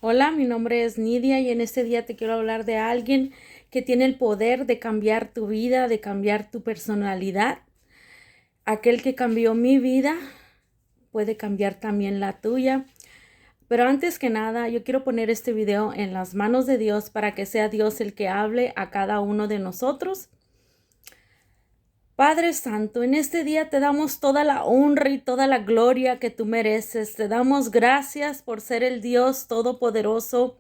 Hola, mi nombre es Nidia y en este día te quiero hablar de alguien que tiene el poder de cambiar tu vida, de cambiar tu personalidad. Aquel que cambió mi vida puede cambiar también la tuya. Pero antes que nada, yo quiero poner este video en las manos de Dios para que sea Dios el que hable a cada uno de nosotros. Padre Santo, en este día te damos toda la honra y toda la gloria que tú mereces. Te damos gracias por ser el Dios Todopoderoso,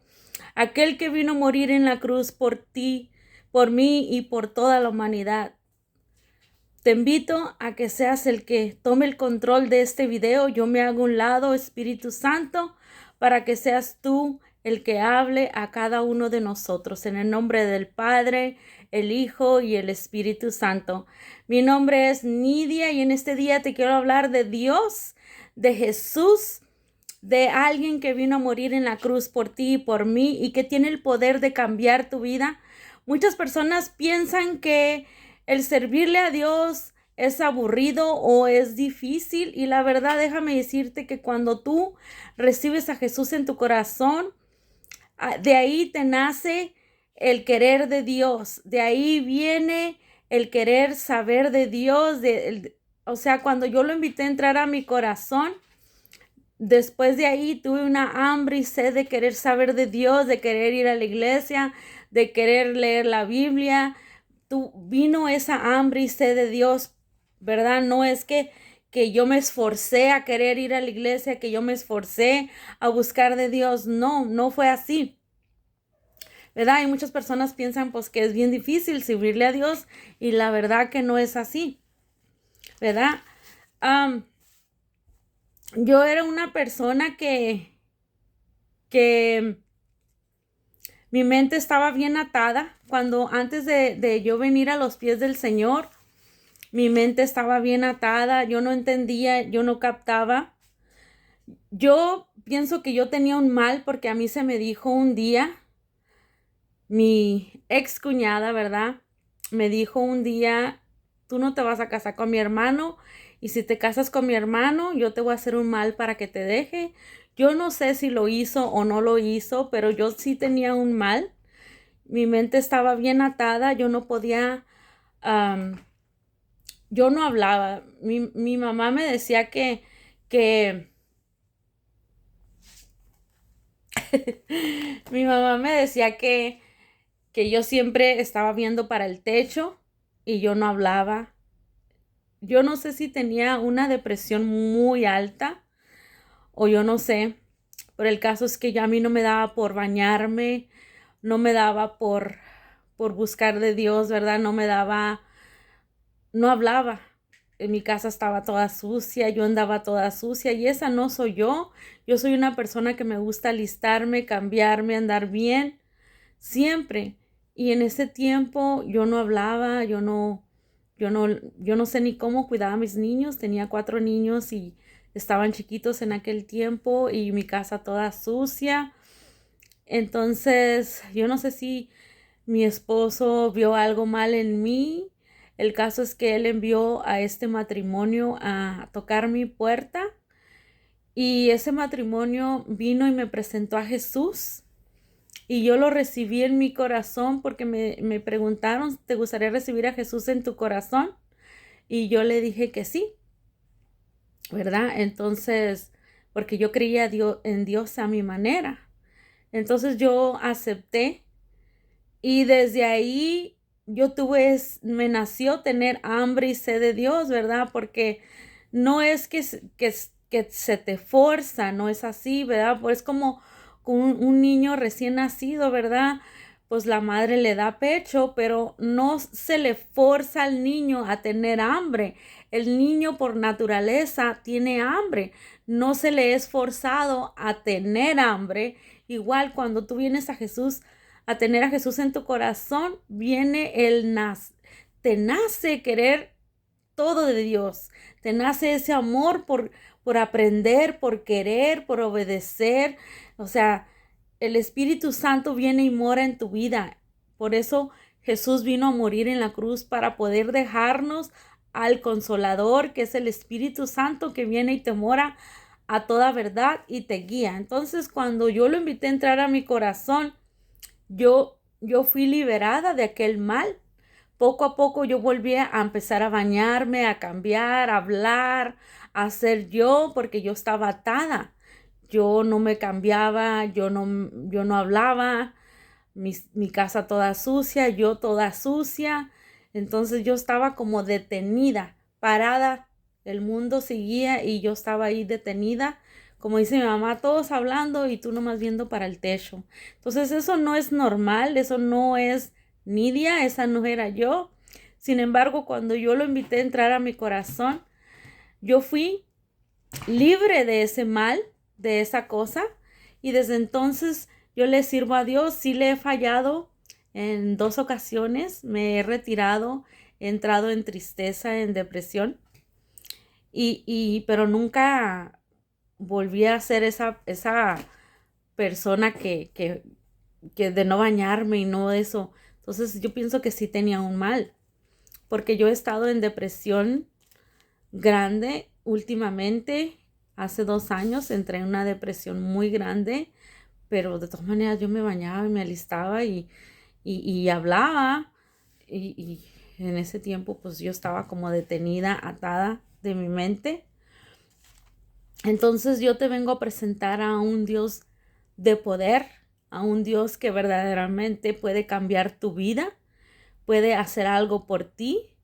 aquel que vino a morir en la cruz por ti, por mí y por toda la humanidad. Te invito a que seas el que tome el control de este video. Yo me hago a un lado, Espíritu Santo, para que seas tú el que hable a cada uno de nosotros. En el nombre del Padre, el Hijo y el Espíritu Santo. Mi nombre es Nidia y en este día te quiero hablar de Dios, de Jesús, de alguien que vino a morir en la cruz por ti y por mí y que tiene el poder de cambiar tu vida. Muchas personas piensan que el servirle a Dios es aburrido o es difícil, y la verdad, déjame decirte que cuando tú recibes a Jesús en tu corazón, de ahí te nace el querer de Dios, de ahí viene el querer saber de Dios. O sea, cuando yo lo invité a entrar a mi corazón, después de ahí tuve una hambre y sed de querer saber de Dios, de querer ir a la iglesia, de querer leer la Biblia. Vino esa hambre y sed de Dios, ¿verdad? No es que yo me esforcé a querer ir a la iglesia, que yo me esforcé a buscar de Dios. No, no fue así, ¿verdad? Y muchas personas piensan pues que es bien difícil servirle a Dios, y la verdad que no es así, ¿verdad? Yo era una persona que mi mente estaba bien atada. Cuando antes de yo venir a los pies del Señor, mi mente estaba bien atada. Yo no entendía, yo no captaba. Yo pienso que yo tenía un mal porque a mí se me dijo un día, mi ex cuñada, ¿verdad? Me dijo un día: tú no te vas a casar con mi hermano, y si te casas con mi hermano, yo te voy a hacer un mal para que te deje. Yo no sé si lo hizo o no lo hizo, pero yo sí tenía un mal. Mi mente estaba bien atada, yo no podía, yo no hablaba. Mi mamá me decía que mi mamá me decía que yo siempre estaba viendo para el techo y yo no hablaba. Yo no sé si tenía una depresión muy alta o yo no sé, pero el caso es que ya a mí no me daba por bañarme, no me daba por buscar de Dios, ¿verdad? No me daba, no hablaba. En mi casa estaba toda sucia, yo andaba toda sucia, y esa no soy yo. Yo soy una persona que me gusta alistarme, cambiarme, andar bien, siempre. Y en ese tiempo yo no hablaba, yo no sé ni cómo cuidaba a mis niños. Tenía 4 niños y estaban chiquitos en aquel tiempo, y mi casa toda sucia. Entonces, yo no sé si mi esposo vio algo mal en mí. El caso es que él envió a este matrimonio a tocar mi puerta, y ese matrimonio vino y me presentó a Jesús. Y yo lo recibí en mi corazón porque me preguntaron: ¿te gustaría recibir a Jesús en tu corazón? Y yo le dije que sí, ¿verdad? Entonces, porque yo creía en Dios a mi manera. Entonces yo acepté, y desde ahí me nació tener hambre y sed de Dios, ¿verdad? Porque no es que se te forza, no es así, ¿verdad? Pues es como un niño recién nacido, ¿verdad? Pues la madre le da pecho, pero no se le forza al niño a tener hambre. El niño por naturaleza tiene hambre, no se le es forzado a tener hambre. Igual cuando tú vienes a tener a Jesús en tu corazón, viene te nace querer todo de Dios, te nace ese amor por aprender, por querer, por obedecer. O sea, el Espíritu Santo viene y mora en tu vida. Por eso Jesús vino a morir en la cruz, para poder dejarnos al Consolador, que es el Espíritu Santo, que viene y te mora a toda verdad y te guía. Entonces, cuando yo lo invité a entrar a mi corazón, yo fui liberada de aquel mal. Poco a poco yo volví a empezar a bañarme, a cambiar, a hablar, a ser yo, porque yo estaba atada. Yo no me cambiaba, yo no hablaba, mi casa toda sucia, yo toda sucia. Entonces yo estaba como detenida, parada. El mundo seguía y yo estaba ahí detenida. Como dice mi mamá, todos hablando y tú nomás viendo para el techo. Entonces eso no es normal, eso no es Nidia, esa no era yo. Sin embargo, cuando yo lo invité a entrar a mi corazón, yo fui libre de ese mal, de esa cosa. Y desde entonces yo le sirvo a Dios. Sí le he fallado en 2 ocasiones. Me he retirado, he entrado en tristeza, en depresión. Pero nunca volví a ser esa persona que de no bañarme y no eso. Entonces yo pienso que sí tenía un mal. Porque yo he estado en depresión grande últimamente. Hace 2 años entré en una depresión muy grande, pero de todas maneras yo me bañaba y me alistaba y hablaba. Y en ese tiempo pues yo estaba como detenida, atada de mi mente. Entonces yo te vengo a presentar a un Dios de poder, a un Dios que verdaderamente puede cambiar tu vida, puede hacer algo por ti.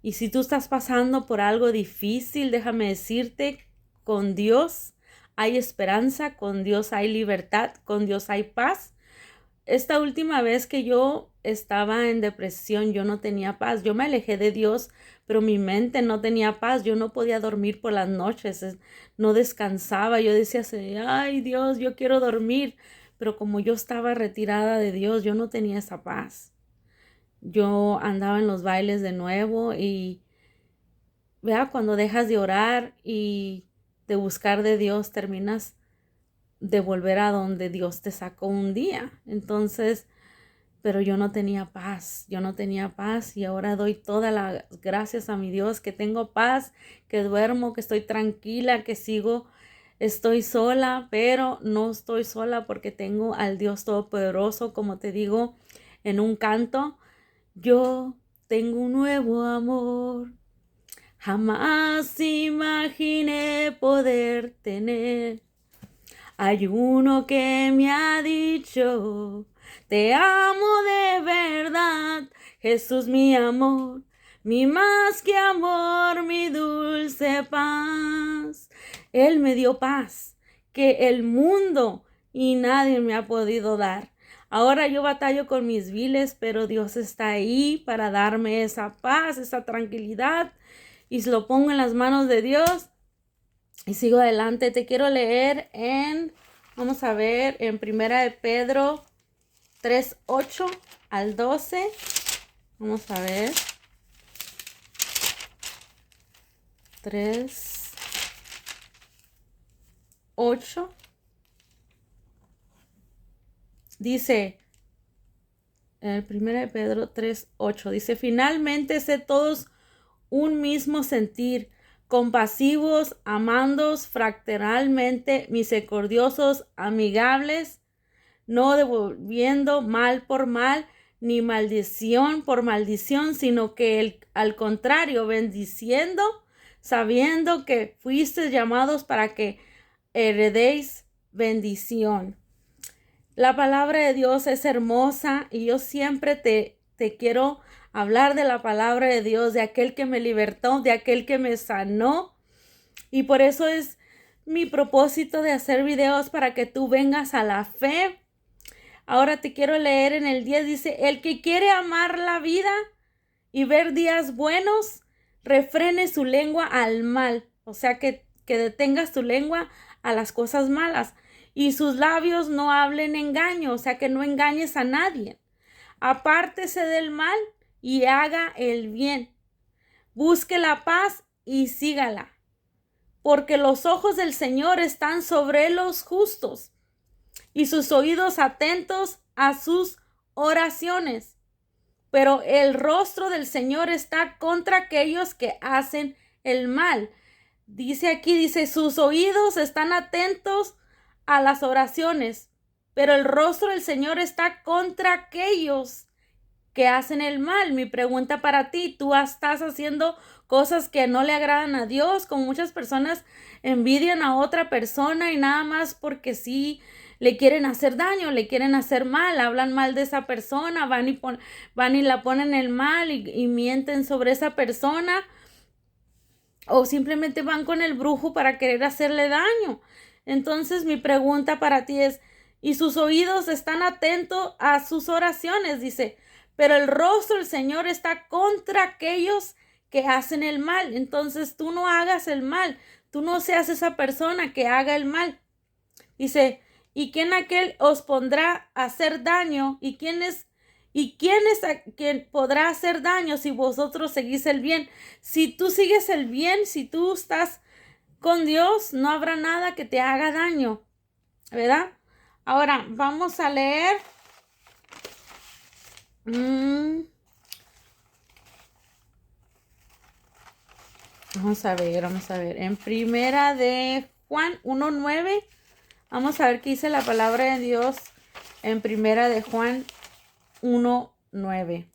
Y si tú estás pasando por algo difícil, déjame decirte, con Dios hay esperanza, con Dios hay libertad, con Dios hay paz. Esta última vez que yo estaba en depresión, yo no tenía paz. Yo me alejé de Dios, pero mi mente no tenía paz. Yo no podía dormir por las noches, no descansaba. Yo decía, ay Dios, yo quiero dormir. Pero como yo estaba retirada de Dios, yo no tenía esa paz. Yo andaba en los bailes de nuevo y vea, cuando dejas de orar y de buscar de Dios, terminas de volver a donde Dios te sacó un día. Entonces, pero yo no tenía paz y ahora doy todas las gracias a mi Dios que tengo paz, que duermo, que estoy tranquila, que estoy sola, pero no estoy sola porque tengo al Dios Todopoderoso, como te digo en un canto. Yo tengo un nuevo amor, jamás imaginé poder tener. Hay uno que me ha dicho, te amo de verdad, Jesús mi amor, mi más que amor, mi dulce paz. Él me dio paz que el mundo y nadie me ha podido dar. Ahora yo batallo con mis viles, pero Dios está ahí para darme esa paz, esa tranquilidad, y se lo pongo en las manos de Dios y sigo adelante. Te quiero leer vamos a ver, en Primera de Pedro 3:8 al 12. Vamos a ver. 3:8. Dice, en Primera de Pedro 3:8, dice, finalmente sé todos un mismo sentir, compasivos, amándoos fraternalmente, misericordiosos, amigables, no devolviendo mal por mal, ni maldición por maldición, sino que al contrario, bendiciendo, sabiendo que fuisteis llamados para que heredéis bendición. La palabra de Dios es hermosa y yo siempre te quiero hablar de la palabra de Dios, de aquel que me libertó, de aquel que me sanó. Y por eso es mi propósito de hacer videos para que tú vengas a la fe. Ahora te quiero leer en el 10, dice, el que quiere amar la vida y ver días buenos, refrene su lengua al mal. O sea, que detengas tu lengua a las cosas malas. Y sus labios no hablen engaño, o sea, que no engañes a nadie. Apártese del mal y haga el bien. Busque la paz y sígala. Porque los ojos del Señor están sobre los justos y sus oídos atentos a sus oraciones. Pero el rostro del Señor está contra aquellos que hacen el mal. Dice aquí, dice, sus oídos están atentos a las oraciones, pero el rostro del Señor está contra aquellos que hacen el mal. Mi pregunta para ti, ¿tú estás haciendo cosas que no le agradan a Dios? Como muchas personas envidian a otra persona y nada más porque sí le quieren hacer daño, le quieren hacer mal, hablan mal de esa persona, van y la ponen el mal y mienten sobre esa persona, o simplemente van con el brujo para querer hacerle daño. Entonces mi pregunta para ti es, y sus oídos están atentos a sus oraciones, dice, pero el rostro del Señor está contra aquellos que hacen el mal. Entonces tú no hagas el mal, tú no seas esa persona que haga el mal. Dice, ¿y quién aquel os pondrá a hacer daño? ¿Quién es quien podrá hacer daño si vosotros seguís el bien? Si tú sigues el bien, si tú estás con Dios, no habrá nada que te haga daño, ¿verdad? Ahora, vamos a leer. Vamos a ver. En primera de Juan 1:9. Vamos a ver qué dice la palabra de Dios en primera de Juan 1:9.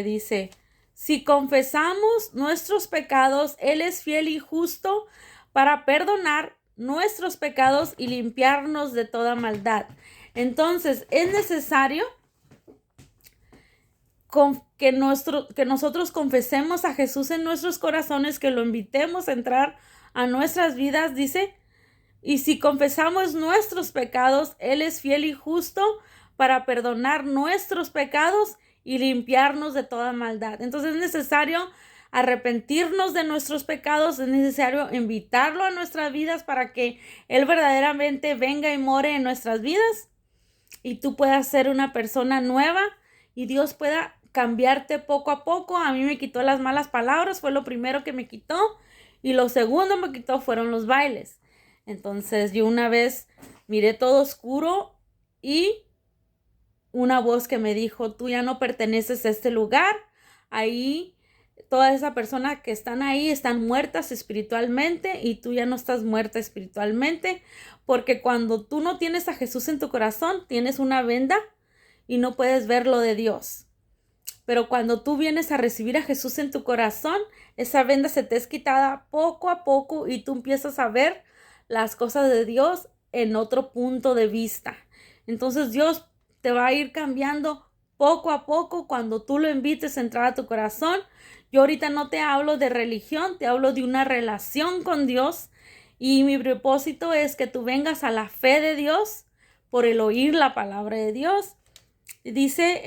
Dice, si confesamos nuestros pecados, Él es fiel y justo para perdonar nuestros pecados y limpiarnos de toda maldad. Entonces, es necesario que nosotros confesemos a Jesús en nuestros corazones, que lo invitemos a entrar a nuestras vidas, dice, y si confesamos nuestros pecados, Él es fiel y justo para perdonar nuestros pecados y limpiarnos de toda maldad. Entonces es necesario arrepentirnos de nuestros pecados, es necesario invitarlo a nuestras vidas para que Él verdaderamente venga y more en nuestras vidas y tú puedas ser una persona nueva y Dios pueda cambiarte poco a poco. A mí me quitó las malas palabras, fue lo primero que me quitó, y lo segundo me quitó fueron los bailes. Entonces yo una vez miré todo oscuro y una voz que me dijo, tú ya no perteneces a este lugar, ahí todas esas personas que están ahí están muertas espiritualmente y tú ya no estás muerta espiritualmente, porque cuando tú no tienes a Jesús en tu corazón, tienes una venda y no puedes ver lo de Dios. Pero cuando tú vienes a recibir a Jesús en tu corazón, esa venda se te es quitada poco a poco y tú empiezas a ver las cosas de Dios en otro punto de vista. Entonces Dios te va a ir cambiando poco a poco cuando tú lo invites a entrar a tu corazón. Yo ahorita no te hablo de religión, te hablo de una relación con Dios, y mi propósito es que tú vengas a la fe de Dios por el oír la palabra de Dios. Dice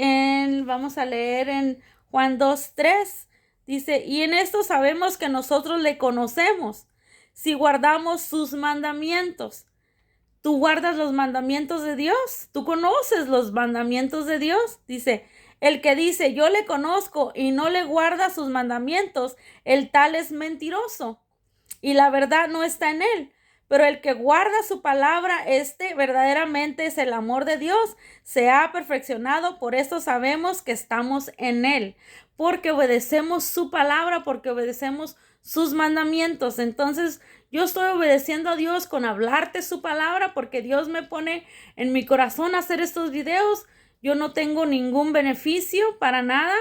vamos a leer en Juan 2:3, dice, y en esto sabemos que nosotros le conocemos, si guardamos sus mandamientos. ¿Tú guardas los mandamientos de Dios? ¿Tú conoces los mandamientos de Dios? Dice, el que dice, yo le conozco y no le guarda sus mandamientos, el tal es mentiroso y la verdad no está en él. Pero el que guarda su palabra, verdaderamente es el amor de Dios, se ha perfeccionado, por eso sabemos que estamos en él, porque obedecemos su palabra, porque obedecemos sus mandamientos. Entonces yo estoy obedeciendo a Dios con hablarte su palabra, porque Dios me pone en mi corazón hacer estos videos. Yo no tengo ningún beneficio para nada,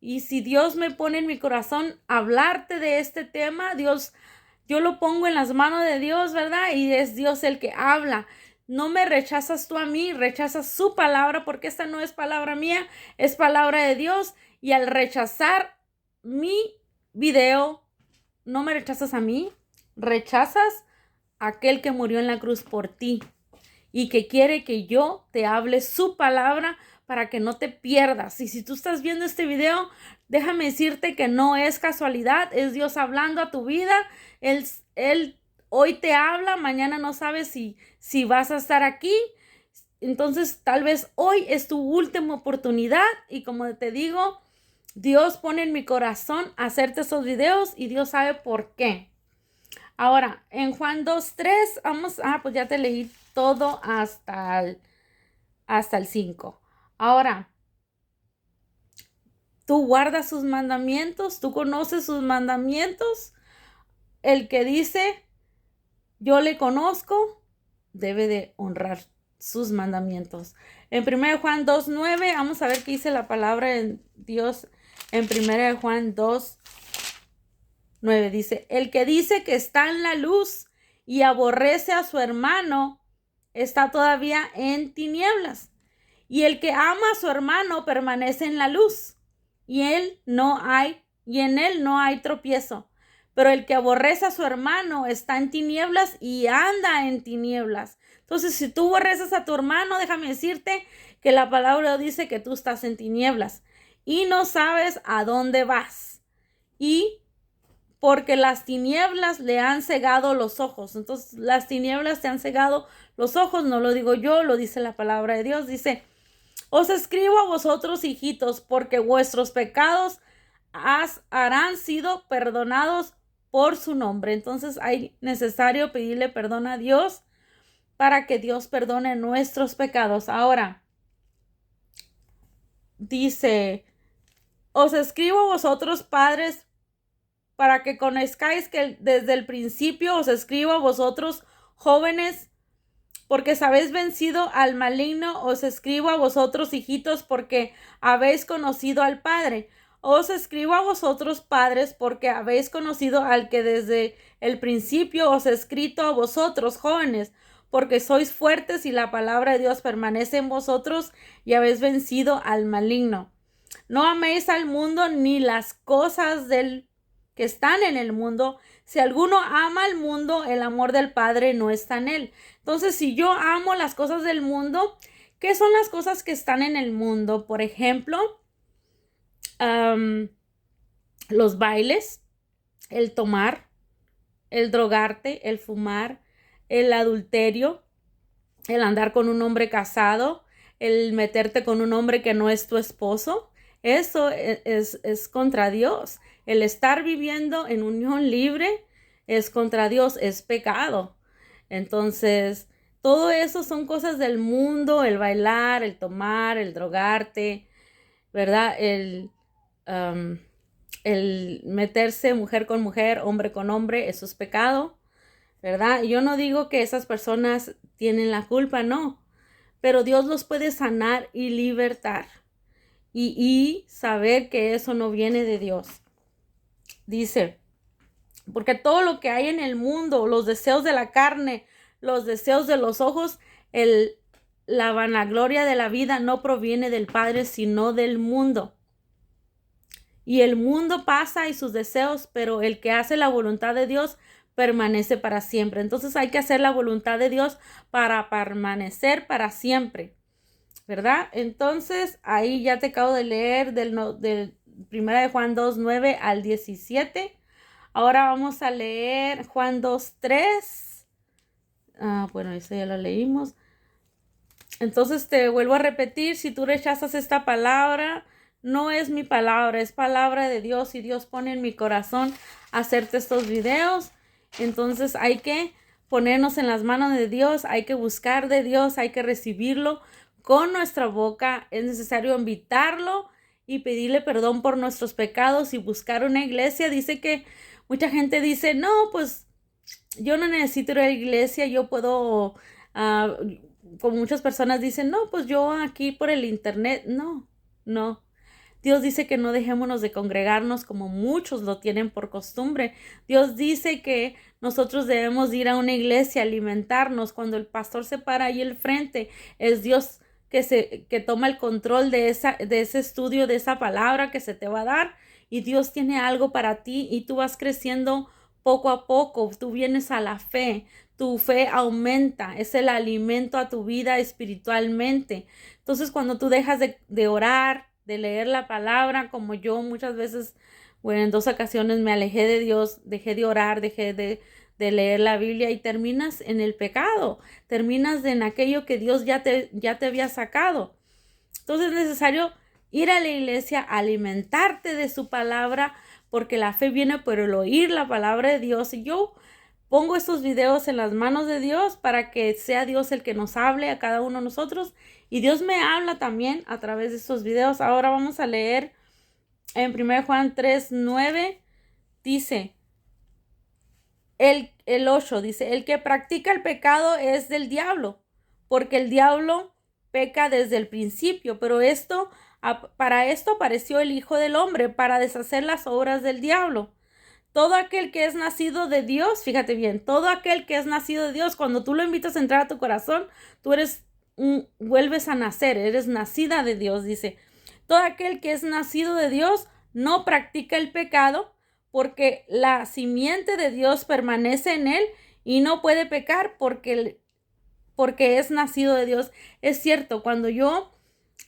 y si Dios me pone en mi corazón hablarte de este tema, yo lo pongo en las manos de Dios, ¿verdad? Y es Dios el que habla. No me rechazas tú a mí, rechazas su palabra, porque esta no es palabra mía, es palabra de Dios. Y al rechazar mi video, no me rechazas a mí, rechazas a aquel que murió en la cruz por ti y que quiere que yo te hable su palabra para que no te pierdas. Y si tú estás viendo este video, déjame decirte que no es casualidad, es Dios hablando a tu vida. Él hoy te habla, mañana no sabes si vas a estar aquí. Entonces tal vez hoy es tu última oportunidad, y como te digo, Dios pone en mi corazón hacerte esos videos y Dios sabe por qué. Ahora, en Juan 2:3, pues ya te leí todo hasta el 5. Ahora, tú guardas sus mandamientos, tú conoces sus mandamientos. El que dice, yo le conozco, debe de honrar sus mandamientos. En 1 Juan 2:9, vamos a ver qué dice la palabra de Dios en 1 Juan 2:9. Dice, el que dice que está en la luz y aborrece a su hermano, está todavía en tinieblas. Y el que ama a su hermano permanece en la luz, y en él no hay tropiezo. Pero el que aborrece a su hermano está en tinieblas y anda en tinieblas. Entonces, si tú aborreces a tu hermano, déjame decirte que la palabra dice que tú estás en tinieblas y no sabes a dónde vas. Y porque las tinieblas le han cegado los ojos. Entonces, las tinieblas te han cegado los ojos, no lo digo yo, lo dice la palabra de Dios. Dice, os escribo a vosotros, hijitos, porque vuestros pecados harán sido perdonados por su nombre. Entonces, hay necesario pedirle perdón a Dios para que Dios perdone nuestros pecados. Ahora, dice, os escribo a vosotros, padres, para que conozcáis que desde el principio os escribo a vosotros, jóvenes, porque sabéis vencido al maligno. Os escribo a vosotros, hijitos, porque habéis conocido al Padre. Os escribo a vosotros, padres, porque habéis conocido al que desde el principio os he escrito a vosotros, jóvenes, porque sois fuertes y la palabra de Dios permanece en vosotros y habéis vencido al maligno. No améis al mundo ni las cosas que están en el mundo. Si alguno ama al mundo, el amor del Padre no está en él. Entonces, si yo amo las cosas del mundo, ¿qué son las cosas que están en el mundo? Por ejemplo, los bailes, el tomar, el drogarte, el fumar, el adulterio, el andar con un hombre casado, el meterte con un hombre que no es tu esposo. Eso es contra Dios. El estar viviendo en unión libre es contra Dios, es pecado. Entonces, todo eso son cosas del mundo, el bailar, el tomar, el drogarte, ¿verdad? El meterse mujer con mujer, hombre con hombre, eso es pecado, ¿verdad? Yo no digo que esas personas tienen la culpa, no, pero Dios los puede sanar y libertar y saber que eso no viene de Dios. Dice, porque todo lo que hay en el mundo, los deseos de la carne, los deseos de los ojos, la vanagloria de la vida no proviene del Padre, sino del mundo. Y el mundo pasa y sus deseos, pero el que hace la voluntad de Dios permanece para siempre. Entonces hay que hacer la voluntad de Dios para permanecer para siempre, ¿verdad? Entonces ahí ya te acabo de leer del 1 de Juan 2:9 al 17. Ahora vamos a leer Juan 2:3. Bueno, eso ya lo leímos. Entonces te vuelvo a repetir, si tú rechazas esta palabra, no es mi palabra, es palabra de Dios y Dios pone en mi corazón hacerte estos videos. Entonces hay que ponernos en las manos de Dios, hay que buscar de Dios, hay que recibirlo con nuestra boca. Es necesario invitarlo y pedirle perdón por nuestros pecados y buscar una iglesia. Dice que mucha gente dice, no, pues yo no necesito ir a la iglesia, yo puedo, como muchas personas dicen, no, pues yo aquí por el internet. No, no. Dios dice que no dejémonos de congregarnos como muchos lo tienen por costumbre. Dios dice que nosotros debemos ir a una iglesia, alimentarnos. Cuando el pastor se para ahí al frente, es Dios que toma el control de ese estudio, de esa palabra que se te va a dar. Y Dios tiene algo para ti y tú vas creciendo poco a poco. Tú vienes a la fe. Tu fe aumenta. Es el alimento a tu vida espiritualmente. Entonces, cuando tú dejas de orar, de leer la palabra, como yo muchas veces, bueno, en 2 ocasiones me alejé de Dios, dejé de orar, dejé de leer la Biblia y terminas en el pecado, terminas en aquello que Dios ya te había sacado. Entonces es necesario ir a la iglesia, alimentarte de su palabra, porque la fe viene por el oír la palabra de Dios. Y yo pongo estos videos en las manos de Dios para que sea Dios el que nos hable a cada uno de nosotros. Y Dios me habla también a través de estos videos. Ahora vamos a leer en 1 Juan 3:9. Dice, el 8 dice, el que practica el pecado es del diablo, porque el diablo peca desde el principio, pero para esto apareció el Hijo del Hombre, para deshacer las obras del diablo. Todo aquel que es nacido de Dios, fíjate bien, todo aquel que es nacido de Dios, cuando tú lo invitas a entrar a tu corazón, tú vuelves a nacer, eres nacida de Dios, dice. Todo aquel que es nacido de Dios no practica el pecado, porque la simiente de Dios permanece en él y no puede pecar porque es nacido de Dios. Es cierto, cuando yo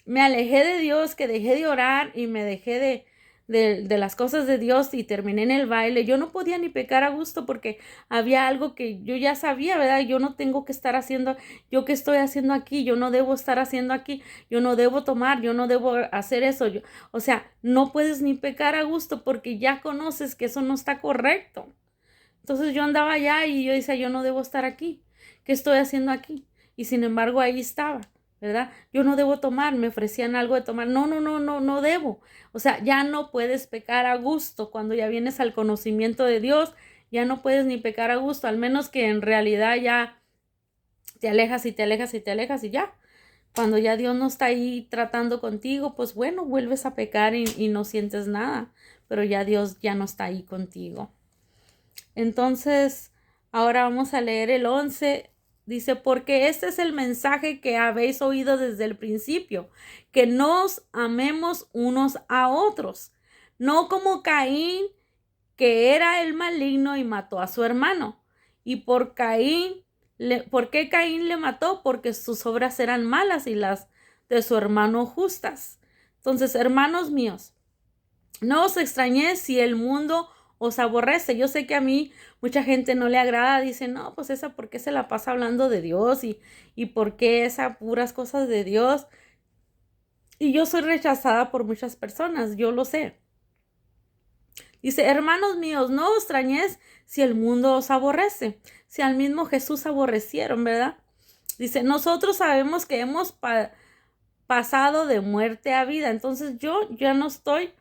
me alejé de Dios, que dejé de orar y me dejé de las cosas de Dios y terminé en el baile, yo no podía ni pecar a gusto porque había algo que yo ya sabía, ¿verdad? Yo no tengo que estar haciendo, yo qué estoy haciendo aquí, yo no debo estar haciendo aquí, yo no debo tomar, yo no debo hacer eso. O sea, no puedes ni pecar a gusto porque ya conoces que eso no está correcto. Entonces yo andaba allá y yo decía, yo no debo estar aquí, ¿qué estoy haciendo aquí? Y sin embargo ahí estaba, ¿verdad? Yo no debo tomar, me ofrecían algo de tomar. No debo. O sea, ya no puedes pecar a gusto. Cuando ya vienes al conocimiento de Dios, ya no puedes ni pecar a gusto, al menos que en realidad ya te alejas y te alejas y te alejas y ya. Cuando ya Dios no está ahí tratando contigo, pues bueno, vuelves a pecar y no sientes nada, pero ya Dios ya no está ahí contigo. Entonces, ahora vamos a leer el 11. Dice, porque este es el mensaje que habéis oído desde el principio, que nos amemos unos a otros, no como Caín, que era el maligno y mató a su hermano. ¿Y por qué Caín le mató? Porque sus obras eran malas y las de su hermano justas. Entonces, hermanos míos, no os extrañéis si el mundo os aborrece. Yo sé que a mí mucha gente no le agrada, dice, no, pues esa, ¿por qué se la pasa hablando de Dios? Y ¿por qué esas puras cosas de Dios? Y yo soy rechazada por muchas personas, yo lo sé. Dice, hermanos míos, no os extrañéis si el mundo os aborrece, si al mismo Jesús aborrecieron, ¿verdad? Dice, nosotros sabemos que hemos pasado de muerte a vida, entonces yo ya no estoy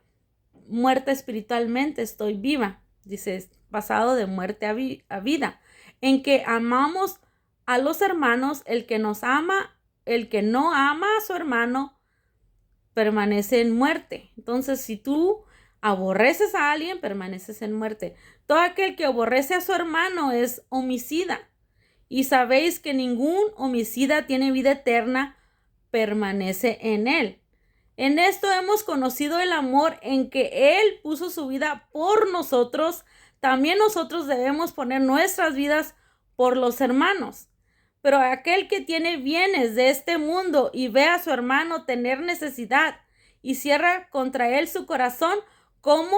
muerta espiritualmente, estoy viva. Dice, pasado de muerte a vida, en que amamos a los hermanos. El que nos ama, el que no ama a su hermano, permanece en muerte. Entonces, si tú aborreces a alguien, permaneces en muerte. Todo aquel que aborrece a su hermano es homicida. Y sabéis que ningún homicida tiene vida eterna, permanece en él. En esto hemos conocido el amor, en que Él puso su vida por nosotros. También nosotros debemos poner nuestras vidas por los hermanos. Pero aquel que tiene bienes de este mundo y ve a su hermano tener necesidad y cierra contra él su corazón, ¿cómo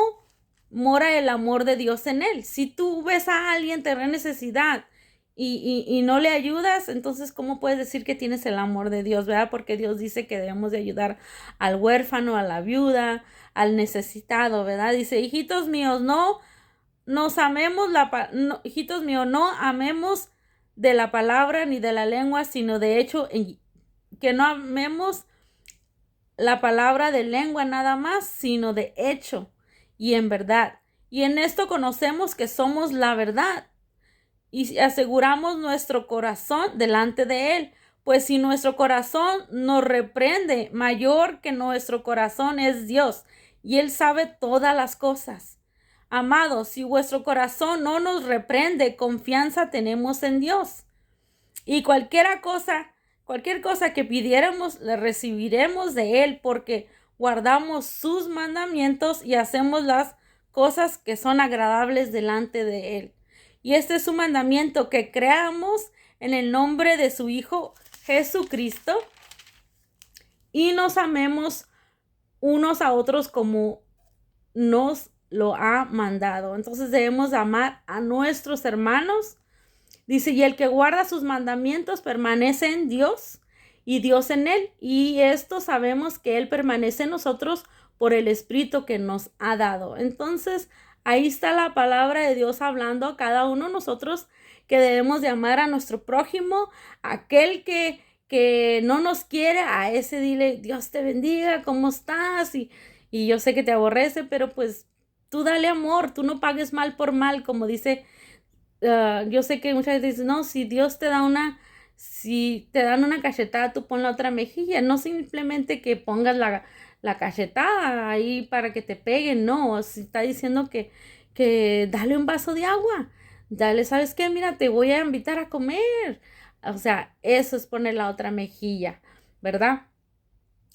mora el amor de Dios en él? Si tú ves a alguien tener necesidad y no le ayudas, entonces ¿cómo puedes decir que tienes el amor de Dios, verdad? Porque Dios dice que debemos de ayudar al huérfano, a la viuda, al necesitado, ¿verdad? Dice, hijitos míos, no nos amemos hijitos míos, no amemos de la palabra ni de la lengua, sino de hecho, que no amemos la palabra de lengua nada más, sino de hecho y en verdad. Y en esto conocemos que somos la verdad y aseguramos nuestro corazón delante de Él. Pues si nuestro corazón nos reprende, mayor que nuestro corazón es Dios, y Él sabe todas las cosas. Amados, si vuestro corazón no nos reprende, confianza tenemos en Dios. Y cualquier cosa que pidiéramos, le recibiremos de Él, porque guardamos sus mandamientos y hacemos las cosas que son agradables delante de Él. Y este es su mandamiento, que creamos en el nombre de su Hijo Jesucristo y nos amemos unos a otros como nos lo ha mandado. Entonces debemos amar a nuestros hermanos. Dice, y el que guarda sus mandamientos permanece en Dios y Dios en él. Y esto sabemos que Él permanece en nosotros por el Espíritu que nos ha dado. Entonces, Ahí está la palabra de Dios hablando a cada uno de nosotros que debemos de amar a nuestro prójimo, aquel que no nos quiere, a ese dile, Dios te bendiga, ¿cómo estás? Y yo sé que te aborrece, pero pues tú dale amor, tú no pagues mal por mal, como dice, yo sé que muchas veces dicen, no, si te dan una cachetada, tú pon la otra mejilla, no simplemente que pongas la cachetada ahí para que te peguen, no, si está diciendo que dale un vaso de agua, dale, ¿sabes qué? Mira, te voy a invitar a comer. O sea, eso es poner la otra mejilla, ¿verdad?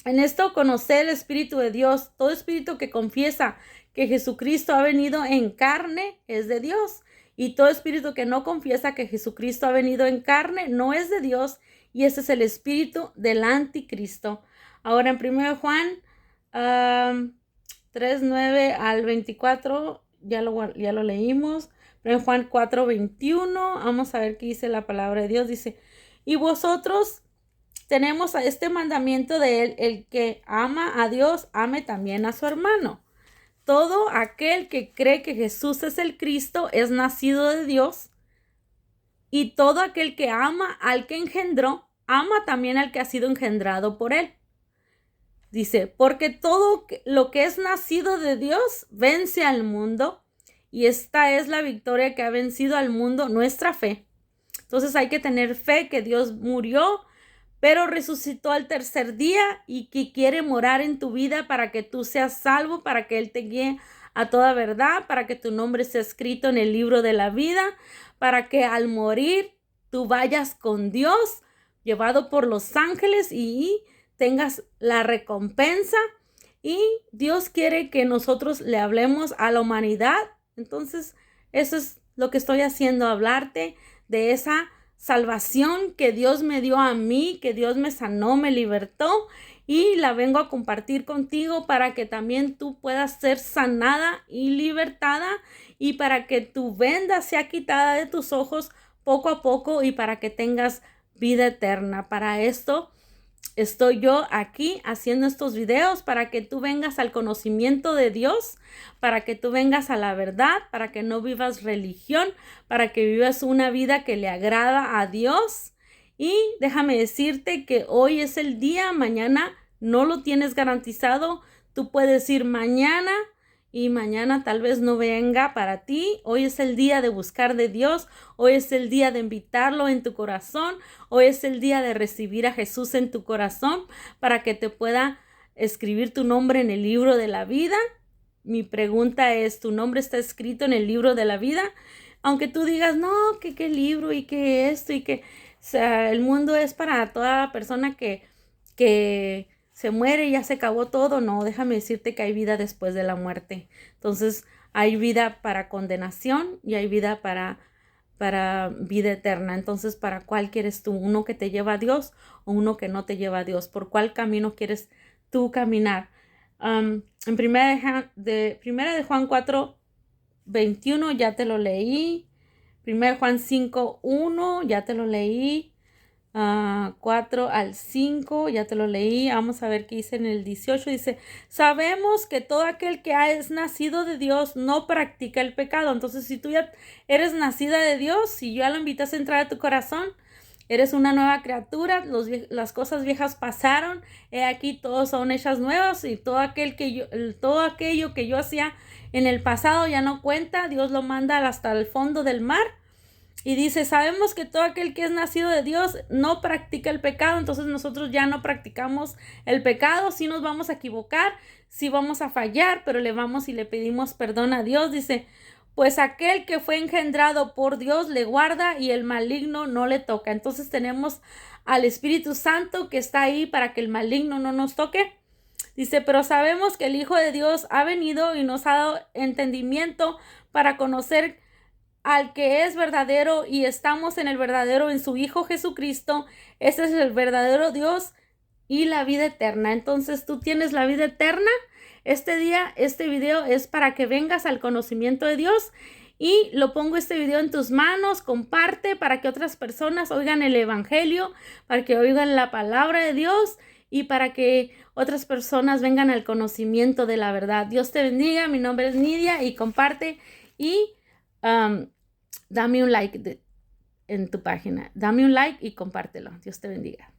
En esto conocer el Espíritu de Dios. Todo espíritu que confiesa que Jesucristo ha venido en carne es de Dios. Y todo espíritu que no confiesa que Jesucristo ha venido en carne no es de Dios. Y ese es el espíritu del anticristo. Ahora en 1 Juan 3, 9 al 24, ya lo leímos. 1 Juan 4, 21, vamos a ver qué dice la palabra de Dios. Dice, y vosotros tenemos a este mandamiento de él, el que ama a Dios, ame también a su hermano. Todo aquel que cree que Jesús es el Cristo es nacido de Dios, y todo aquel que ama al que engendró, ama también al que ha sido engendrado por él. Dice, porque todo lo que es nacido de Dios vence al mundo, y esta es la victoria que ha vencido al mundo, nuestra fe. Entonces hay que tener fe que Dios murió, pero resucitó al tercer día y que quiere morar en tu vida para que tú seas salvo, para que Él te guíe a toda verdad, para que tu nombre sea escrito en el libro de la vida, para que al morir tú vayas con Dios, llevado por los ángeles y tengas la recompensa. Y Dios quiere que nosotros le hablemos a la humanidad. Entonces, eso es lo que estoy haciendo, hablarte de esa salvación que Dios me dio a mí, que Dios me sanó, me libertó, y la vengo a compartir contigo para que también tú puedas ser sanada y libertada, y para que tu venda sea quitada de tus ojos poco a poco, y para que tengas vida eterna. Para esto estoy yo aquí haciendo estos videos, para que tú vengas al conocimiento de Dios, para que tú vengas a la verdad, para que no vivas religión, para que vivas una vida que le agrada a Dios. Y déjame decirte que hoy es el día, mañana no lo tienes garantizado. Tú puedes ir mañana y mañana tal vez no venga para ti. Hoy es el día de buscar de Dios. Hoy es el día de invitarlo en tu corazón. Hoy es el día de recibir a Jesús en tu corazón para que te pueda escribir tu nombre en el libro de la vida. Mi pregunta es, ¿tu nombre está escrito en el libro de la vida? Aunque tú digas, no, que qué libro y que esto y que, o sea, el mundo es para toda persona que se muere y ya se acabó todo. No, déjame decirte que hay vida después de la muerte. Entonces, hay vida para condenación y hay vida para vida eterna. Entonces, ¿para cuál quieres tú? ¿Uno que te lleva a Dios o uno que no te lleva a Dios? ¿Por cuál camino quieres tú caminar? En primera de Juan 4, 21 ya te lo leí. 1 Juan 5, 1 ya te lo leí. 4 al 5 ya te lo leí. Vamos a ver qué dice en el 18. Dice, sabemos que todo aquel que es nacido de Dios no practica el pecado. Entonces, si tú ya eres nacida de Dios, si ya lo invitas a entrar a tu corazón, eres una nueva criatura. Las cosas viejas pasaron, he aquí todas son hechas nuevas, y todo aquello que yo hacía en el pasado ya no cuenta. Dios lo manda hasta el fondo del mar. Y dice, sabemos que todo aquel que es nacido de Dios no practica el pecado. Entonces nosotros ya no practicamos el pecado. Sí nos vamos a equivocar, sí vamos a fallar, pero le vamos y le pedimos perdón a Dios. Dice, pues aquel que fue engendrado por Dios le guarda y el maligno no le toca. Entonces tenemos al Espíritu Santo que está ahí para que el maligno no nos toque. Dice, pero sabemos que el Hijo de Dios ha venido y nos ha dado entendimiento para conocer al que es verdadero, y estamos en el verdadero, en su Hijo Jesucristo. Ese es el verdadero Dios y la vida eterna. Entonces tú tienes la vida eterna. Este video es para que vengas al conocimiento de Dios, y lo pongo este video en tus manos. Comparte para que otras personas oigan el evangelio, para que oigan la palabra de Dios y para que otras personas vengan al conocimiento de la verdad. Dios te bendiga. Mi nombre es Nidia y comparte y dame un like en tu página. Dame un like y compártelo. Dios te bendiga.